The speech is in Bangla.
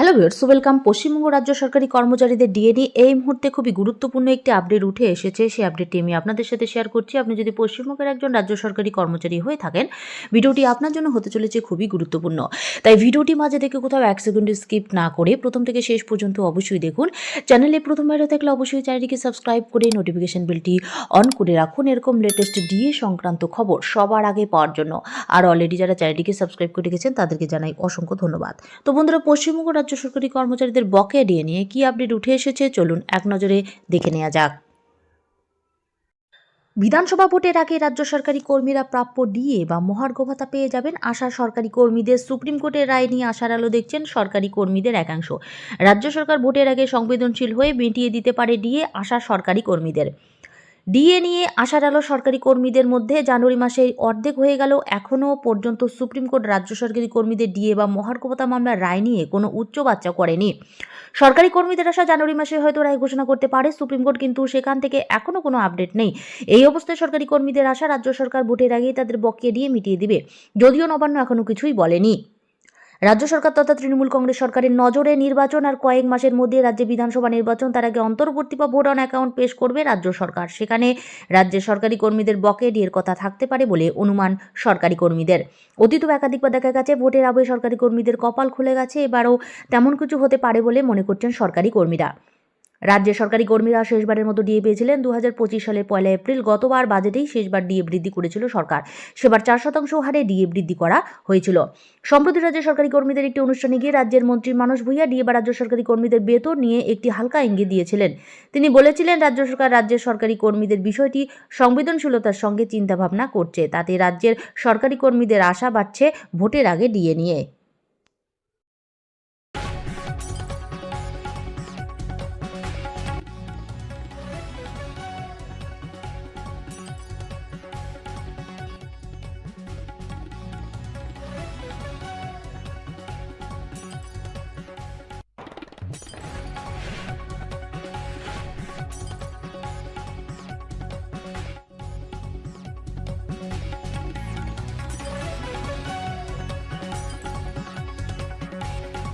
Hello viewers, welcome. পশ্চিমবঙ্গ রাজ্য সরকারি কর্মচারীদের ডিএ নিয়ে এই মুহূর্তে খুবই গুরুত্বপূর্ণ একটি আপডেট উঠে এসেছে। সেই আপডেটটি আমি আপনাদের সাথে শেয়ার করছি। আপনি যদি পশ্চিমবঙ্গের একজন রাজ্য সরকারি কর্মচারী হয়ে থাকেন, ভিডিওটি আপনার জন্য হতে চলেছে খুবই গুরুত্বপূর্ণ। তাই ভিডিওটি মাঝে থেকে কোথাও 1 সেকেন্ড স্কিপ না করে প্রথম থেকে শেষ পর্যন্ত অবশ্যই দেখুন। চ্যানেলে প্রথমবার হয়ে থাকলে অবশ্যই চ্যানেলটিকে সাবস্ক্রাইব করে নোটিফিকেশন বেলটি অন করে রাখুন এরকম লেটেস্ট ডিএ সংক্রান্ত খবর সবার আগে পাওয়ার জন্য। আর অলরেডি যারা চ্যানেলটিকে সাবস্ক্রাইব করে রেখেছেন তাদেরকে জানাই অসংখ্য ধন্যবাদ। তো বন্ধুরা, পশ্চিমবঙ্গ রাজ্য সরকারি কর্মচারীদের বকেয়া ডিএ নিয়ে কি আপডেট উঠে এসেছে চলুন এক নজরে দেখে নেওয়া যাক। বিধানসভা ভোটের আগে রাজ্য সরকারি কর্মীরা প্রাপ্য ডিএ বা মহার্ঘ ভাতা পেয়ে যাবেন। আশা সরকারি কর্মীদের সুপ্রিম কোর্টের রায় নিয়ে আশার আলো দেখছেন সরকারি কর্মীদের একাংশ। রাজ্য সরকার ভোটের আগে সংবেদনশীল হয়ে মিটিয়ে দিতে পারে ডিএ, আশা সরকারি কর্মীদের। ডিএ নিয়ে আশার আলো সরকারি কর্মীদের মধ্যে। জানুয়ারি মাসে অর্ধেক হয়ে গেল, এখনও পর্যন্ত সুপ্রিম কোর্ট রাজ্য সরকারি কর্মীদের ডিএ বা মহার্ঘ ভাতা মামলার রায় নিয়ে কোনো উচ্চবাচ্চা করেনি। সরকারি কর্মীদের আশা জানুয়ারি মাসে হয়তো রায় ঘোষণা করতে পারে সুপ্রিম কোর্ট, কিন্তু সেখান থেকে এখনও কোনো আপডেট নেই। এই অবস্থায় সরকারি কর্মীদের আশা রাজ্য সরকার ভোটের আগেই তাদের বকেয়া ডিএ মিটিয়ে দিবে, যদিও নবান্ন এখনও কিছুই বলেনি। রাজ্য সরকার তথা তৃণমূল কংগ্রেস সরকারের নজরে নির্বাচন আর কয়েক মাসের মধ্যে রাজ্যে বিধানসভা নির্বাচন। তার আগে অন্তর্বর্তী বা ভোট অন অ্যাকাউন্ট পেশ করবে রাজ্য সরকার। সেখানে রাজ্যের সরকারি কর্মীদের বকেয়া ডিএর কথা থাকতে পারে বলে অনুমান সরকারি কর্মীদের। অতীতেও একাধিকবার দেখা গেছে ভোটের আগে সরকারি কর্মীদের কপাল খুলে গেছে, এবারও তেমন কিছু হতে পারে বলে মনে করছেন সরকারি কর্মীরা। রাজ্যের সরকারি কর্মীরা শেষবারের মতো ডিএ পেয়েছিলেন 2025 সালের 1 এপ্রিল। গতবার বাজেটেই শেষবার ডিএ বৃদ্ধি করেছিল সরকার। সেবার 4% হারে ডিএ বৃদ্ধি করা হয়েছিল। সম্প্রতি রাজ্যের সরকারি কর্মীদের একটি অনুষ্ঠানে গিয়ে রাজ্যের মন্ত্রী মানস ভূঁইয়া ডিএ বা রাজ্য সরকারি কর্মীদের বেতন নিয়ে একটি হালকা ইঙ্গিত দিয়েছিলেন। তিনি বলেছিলেন রাজ্য সরকার রাজ্যের সরকারি কর্মীদের বিষয়টি সংবেদনশীলতার সঙ্গে চিন্তাভাবনা করছে, তাতে রাজ্যের সরকারি কর্মীদের আশা বাড়ছে ভোটের আগে ডিএ নিয়ে।